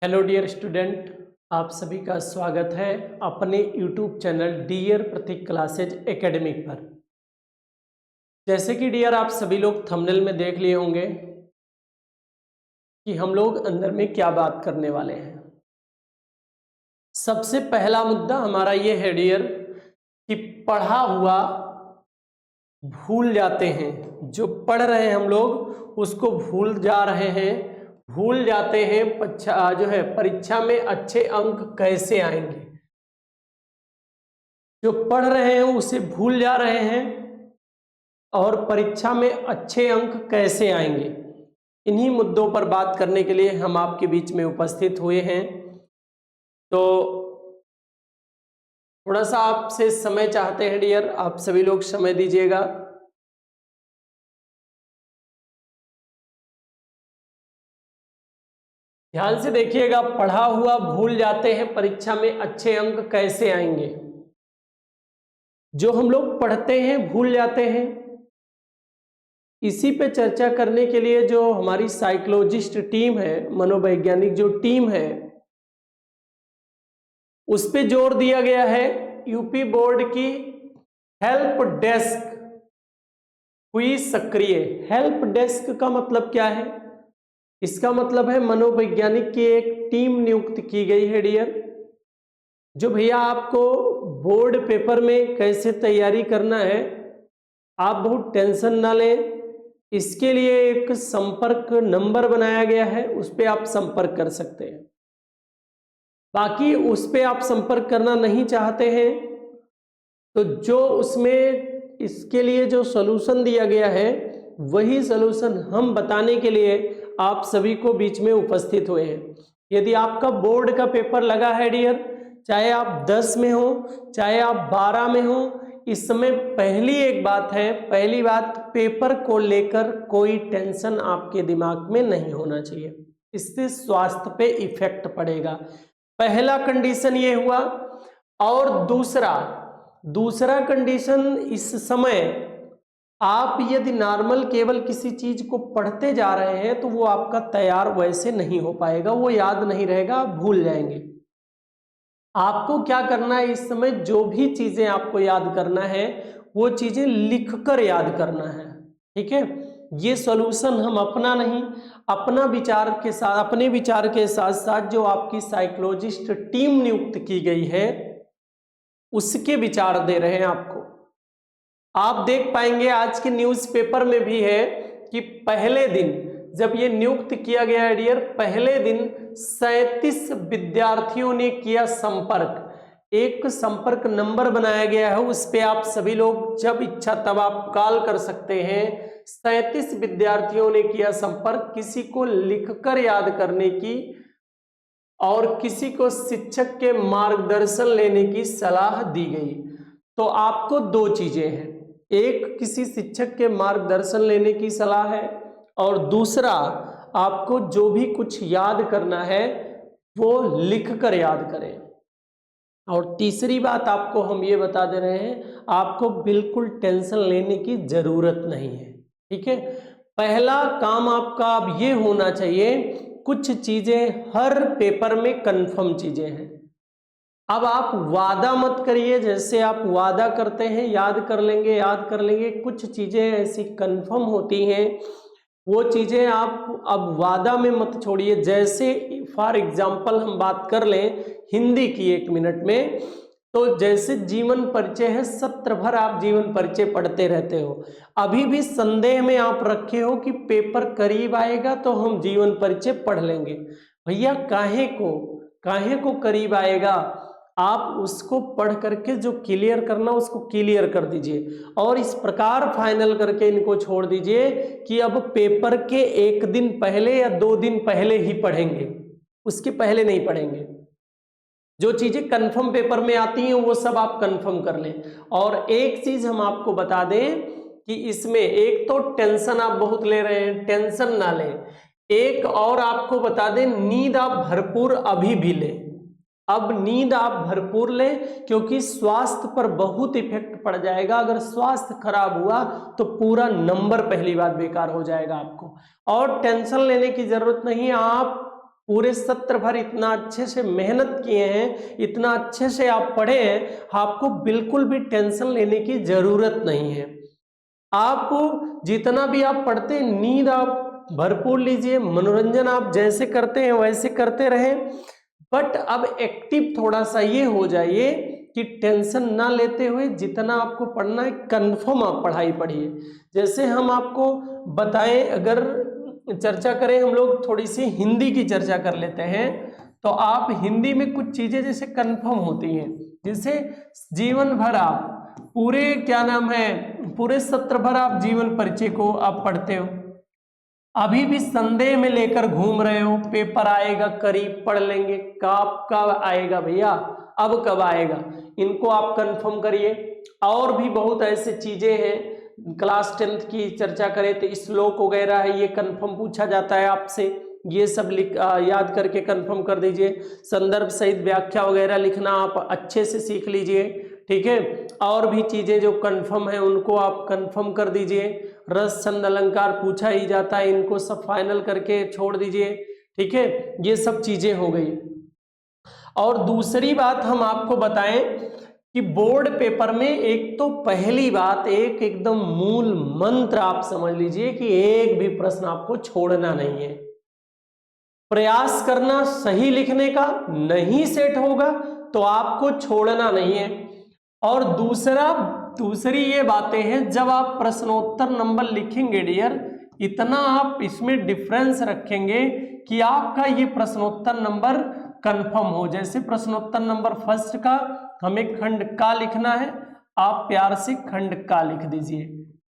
Hello dear student, आप सभी का स्वागत है अपने यूट्यूब चैनल डियर प्रतीक क्लासेज एकेडमिक पर। जैसे कि डियर आप सभी लोग थंबनेल में देख लिए होंगे कि हम लोग अंदर में क्या बात करने वाले हैं। सबसे पहला मुद्दा हमारा ये है डियर कि पढ़ा हुआ भूल जाते हैं। जो पढ़ रहे हैं हम लोग उसको भूल जा रहे हैं, भूल जाते हैं। जो है परीक्षा में अच्छे अंक कैसे आएंगे। जो पढ़ रहे हैं उसे भूल जा रहे हैं और परीक्षा में अच्छे अंक कैसे आएंगे, इन्हीं मुद्दों पर बात करने के लिए हम आपके बीच में उपस्थित हुए हैं। तो थोड़ा सा आपसे समय चाहते हैं डियर, आप सभी लोग समय दीजिएगा। ध्यान से देखिएगा, पढ़ा हुआ भूल जाते हैं, परीक्षा में अच्छे अंक कैसे आएंगे। जो हम लोग पढ़ते हैं भूल जाते हैं, इसी पे चर्चा करने के लिए जो हमारी साइकोलॉजिस्ट टीम है, मनोवैज्ञानिक जो टीम है, उस पे जोर दिया गया है। यूपी बोर्ड की हेल्प डेस्क हुई सक्रिय। हेल्प डेस्क का मतलब क्या है? इसका मतलब है मनोवैज्ञानिक की एक टीम नियुक्त की गई है डियर, जो भैया आपको बोर्ड पेपर में कैसे तैयारी करना है आप बहुत टेंशन ना लें। इसके लिए एक संपर्क नंबर बनाया गया है, उस पर आप संपर्क कर सकते हैं। बाकी उस पर आप संपर्क करना नहीं चाहते हैं तो जो उसमें इसके लिए जो सॉल्यूशन दिया गया है वही सॉल्यूशन हम बताने के लिए आप सभी को बीच में उपस्थित हुए हैं। यदि आपका बोर्ड का पेपर लगा है डियर, चाहे आप 10 में हो चाहे आप 12 में हो, इस समय पहली एक बात है, पहली बात, पेपर को लेकर कोई टेंशन आपके दिमाग में नहीं होना चाहिए, इससे स्वास्थ्य पे इफेक्ट पड़ेगा। पहला कंडीशन ये हुआ। और दूसरा कंडीशन, इस समय आप यदि नॉर्मल केवल किसी चीज को पढ़ते जा रहे हैं तो वो आपका तैयार वैसे नहीं हो पाएगा, वो याद नहीं रहेगा, आप भूल जाएंगे। आपको क्या करना है इस समय, जो भी चीजें आपको याद करना है वो चीजें लिखकर याद करना है, ठीक है। ये सॉल्यूशन हम अपना नहीं, अपना विचार के साथ, अपने विचार के साथ साथ जो आपकी साइकोलॉजिस्ट टीम नियुक्त की गई है उसके विचार दे रहे हैं आपको। आप देख पाएंगे आज के न्यूज़पेपर में भी है कि पहले दिन जब ये नियुक्त किया गया है डियर, पहले दिन 37 विद्यार्थियों ने किया संपर्क। एक संपर्क नंबर बनाया गया है, उस पे आप सभी लोग जब इच्छा तब आप कॉल कर सकते हैं। 37 विद्यार्थियों ने किया संपर्क, किसी को लिखकर याद करने की और किसी को शिक्षक के मार्गदर्शन लेने की सलाह दी गई। तो आपको दो चीजें हैं, एक किसी शिक्षक के मार्गदर्शन लेने की सलाह है और दूसरा आपको जो भी कुछ याद करना है वो लिख कर याद करें। और तीसरी बात आपको हम ये बता दे रहे हैं, आपको बिल्कुल टेंशन लेने की जरूरत नहीं है, ठीक है। पहला काम आपका अब ये होना चाहिए, कुछ चीजें हर पेपर में कंफर्म चीजें हैं। अब आप वादा मत करिए, जैसे आप वादा करते हैं याद कर लेंगे, कुछ चीजें ऐसी कंफर्म होती हैं, वो चीजें आप अब वादा में मत छोड़िए। जैसे फॉर एग्जाम्पल हम बात कर लें हिंदी की 1 मिनट में, तो जैसे जीवन परिचय है, सत्र भर आप जीवन परिचय पढ़ते रहते हो, अभी भी संदेह में आप रखे हो कि पेपर करीब आएगा तो हम जीवन परिचय पढ़ लेंगे। भैया काहे को करीब आएगा, आप उसको पढ़ करके जो क्लियर करना उसको क्लियर कर दीजिए और इस प्रकार फाइनल करके इनको छोड़ दीजिए कि अब पेपर के 1 दिन पहले या 2 दिन पहले ही पढ़ेंगे, उसके पहले नहीं पढ़ेंगे। जो चीजें कंफर्म पेपर में आती हैं वो सब आप कंफर्म कर लें। और एक चीज हम आपको बता दें कि इसमें एक तो टेंशन आप बहुत ले रहे हैं, टेंशन ना लें। एक और आपको बता दें, नींद आप भरपूर अभी भी लें। अब नींद आप भरपूर लें क्योंकि स्वास्थ्य पर बहुत इफेक्ट पड़ जाएगा। अगर स्वास्थ्य खराब हुआ तो पूरा नंबर पहली बात बेकार हो जाएगा आपको। और टेंशन लेने की जरूरत नहीं है, आप पूरे सत्र भर इतना अच्छे से मेहनत किए हैं, इतना अच्छे से आप पढ़े हैं, आपको बिल्कुल भी टेंशन लेने की जरूरत नहीं है। आप जितना भी आप पढ़ते हैं, नींद आप भरपूर लीजिए, मनोरंजन आप जैसे करते हैं वैसे करते रहें, बट अब एक्टिव थोड़ा सा ये हो जाइए कि टेंशन ना लेते हुए जितना आपको पढ़ना है कंफर्म आप पढ़ाई पढ़िए। जैसे हम आपको बताएं, अगर चर्चा करें हम लोग, थोड़ी सी हिंदी की चर्चा कर लेते हैं, तो आप हिंदी में कुछ चीजें जैसे कंफर्म होती हैं, जैसे जीवन भर आप पूरे क्या नाम है, पूरे सत्र भर आप जीवन परिचय को आप पढ़ते हो, अभी भी संदेह में लेकर घूम रहे हो, पेपर आएगा करीब पढ़ लेंगे, कब आएगा भैया, अब कब आएगा, इनको आप कंफर्म करिए। और भी बहुत ऐसे चीजें हैं, क्लास 10th की चर्चा करें तो श्लोक वगैरह है, ये कंफर्म पूछा जाता है आपसे, ये सब याद करके कंफर्म कर दीजिए। संदर्भ सहित व्याख्या वगैरह लिखना आप अच्छे से सीख लीजिए, ठीक है। और भी चीजें जो कंफर्म है उनको आप कंफर्म कर दीजिए। रस छंद अलंकार पूछा ही जाता है, इनको सब फाइनल करके छोड़ दीजिए, ठीक है। ये सब चीजें हो गई। और दूसरी बात हम आपको बताएं कि बोर्ड पेपर में एक तो पहली बात, एक एकदम मूल मंत्र आप समझ लीजिए कि एक भी प्रश्न आपको छोड़ना नहीं है। प्रयास करना सही लिखने का, नहीं सेट होगा तो आपको छोड़ना नहीं है। और दूसरी ये बातें हैं, जब आप प्रश्नोत्तर नंबर लिखेंगे डियर, इतना आप इसमें डिफरेंस रखेंगे कि आपका ये प्रश्नोत्तर नंबर कंफर्म हो। जैसे प्रश्नोत्तर नंबर फर्स्ट का हमें खंड का लिखना है, आप प्यार से खंड का लिख दीजिए,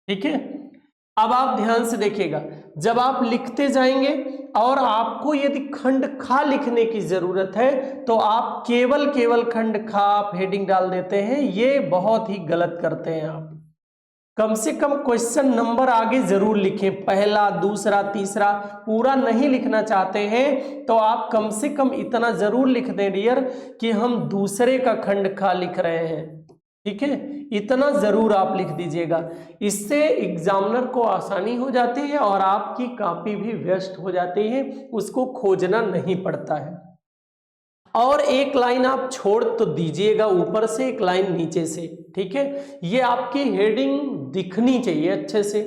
ठीक है। अब आप ध्यान से देखिएगा, जब आप लिखते जाएंगे और आपको यदि खंड खा लिखने की जरूरत है तो आप केवल खंड खा आप हेडिंग डाल देते हैं, ये बहुत ही गलत करते हैं आप। कम से कम क्वेश्चन नंबर आगे जरूर लिखें, पहला दूसरा तीसरा, पूरा नहीं लिखना चाहते हैं तो आप कम से कम इतना जरूर लिख दें डियर कि हम दूसरे का खंड खा लिख रहे हैं, ठीक है। इतना जरूर आप लिख दीजिएगा, इससे एग्जामिनर को आसानी हो जाती है और आपकी कॉपी भी व्यस्त हो जाती है, उसको खोजना नहीं पड़ता है। और एक लाइन आप छोड़ तो दीजिएगा ऊपर से, एक लाइन नीचे से, ठीक है। ये आपकी हेडिंग दिखनी चाहिए अच्छे से।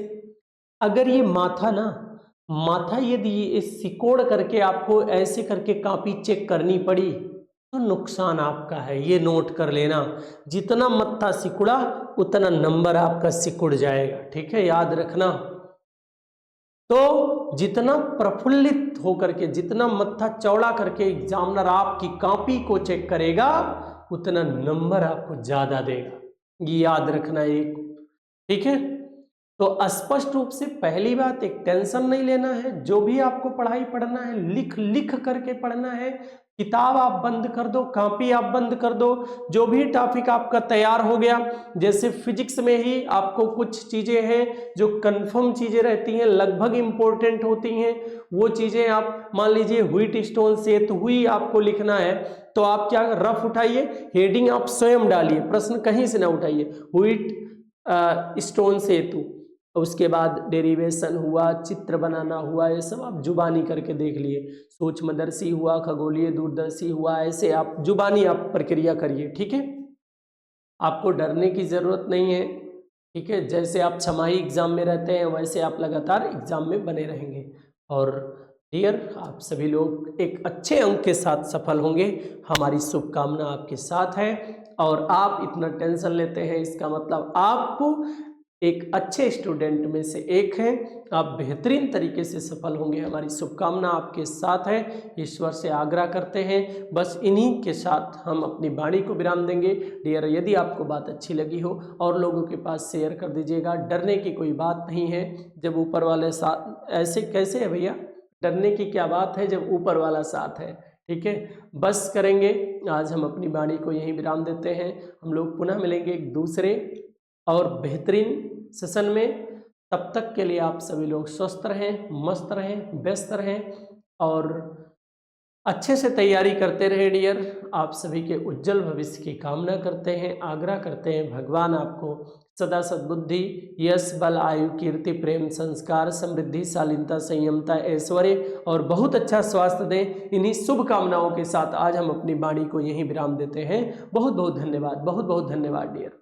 अगर ये माथा यदि ये सिकोड़ करके आपको ऐसे करके कॉपी चेक करनी पड़ी तो नुकसान आपका है, ये नोट कर लेना। जितना मत्था सिकुड़ा उतना नंबर आपका सिकुड़ जाएगा, ठीक है, याद रखना। तो जितना प्रफुल्लित होकर के, जितना मत्था चौड़ा करके एग्जामिनर आपकी कॉपी को चेक करेगा उतना नंबर आपको ज्यादा देगा, ये याद रखना एक, ठीक है। तो स्पष्ट रूप से पहली बात, एक टेंशन नहीं लेना है, जो भी आपको पढ़ाई पढ़ना है लिख लिख करके पढ़ना है। किताब आप बंद कर दो, कॉपी आप बंद कर दो, जो भी टॉपिक आपका तैयार हो गया, जैसे फिजिक्स में ही आपको कुछ चीजें हैं जो कंफर्म चीजें रहती हैं, लगभग इंपॉर्टेंट होती हैं, वो चीजें आप मान लीजिए व्हीट स्टोन सेतु हुई आपको लिखना है तो आप क्या रफ उठाइए, हेडिंग आप स्वयं डालिए, प्रश्न कहीं से ना उठाइए, व्हीट स्टोन सेतु, उसके बाद डेरिवेशन हुआ, चित्र बनाना हुआ, ये सब आप जुबानी करके देख लिए, सूक्ष्मदर्शी हुआ, खगोलीय दूरदर्शी हुआ, ऐसे आप जुबानी आप प्रक्रिया करिए, ठीक है। आपको डरने की जरूरत नहीं है, ठीक है। जैसे आप छमाही एग्जाम में रहते हैं वैसे आप लगातार एग्जाम में बने रहेंगे। और डियर आप सभी लोग एक अच्छे अंक के साथ सफल होंगे, हमारी शुभकामना आपके साथ है। और आप इतना टेंशन लेते हैं, इसका मतलब आपको एक अच्छे स्टूडेंट में से एक हैं, आप बेहतरीन तरीके से सफल होंगे, हमारी शुभकामना आपके साथ है, ईश्वर से आग्रह करते हैं। बस इन्हीं के साथ हम अपनी वाणी को विराम देंगे। डियर यदि आपको बात अच्छी लगी हो और लोगों के पास शेयर कर दीजिएगा, डरने की कोई बात नहीं है, जब ऊपर वाले साथ, ऐसे कैसे है भैया, डरने की क्या बात है जब ऊपर वाला साथ है, ठीक है। बस करेंगे, आज हम अपनी वाणी को यहीं विराम देते हैं। हम लोग पुनः मिलेंगे एक दूसरे और बेहतरीन सेशन में, तब तक के लिए आप सभी लोग स्वस्थ रहें, मस्त रहें, व्यस्त रहें और अच्छे से तैयारी करते रहे डियर। आप सभी के उज्जवल भविष्य की कामना करते हैं, आग्रह करते हैं, भगवान आपको सदा सद्बुद्धि, यश, बल, आयु, कीर्ति, प्रेम, संस्कार, समृद्धि, शालीनता, संयमता, ऐश्वर्य और बहुत अच्छा स्वास्थ्य दें। इन्हीं शुभ कामनाओं के साथ आज हम अपनी वाणी को यहीं विराम देते हैं। बहुत बहुत धन्यवाद, बहुत बहुत धन्यवाद डियर।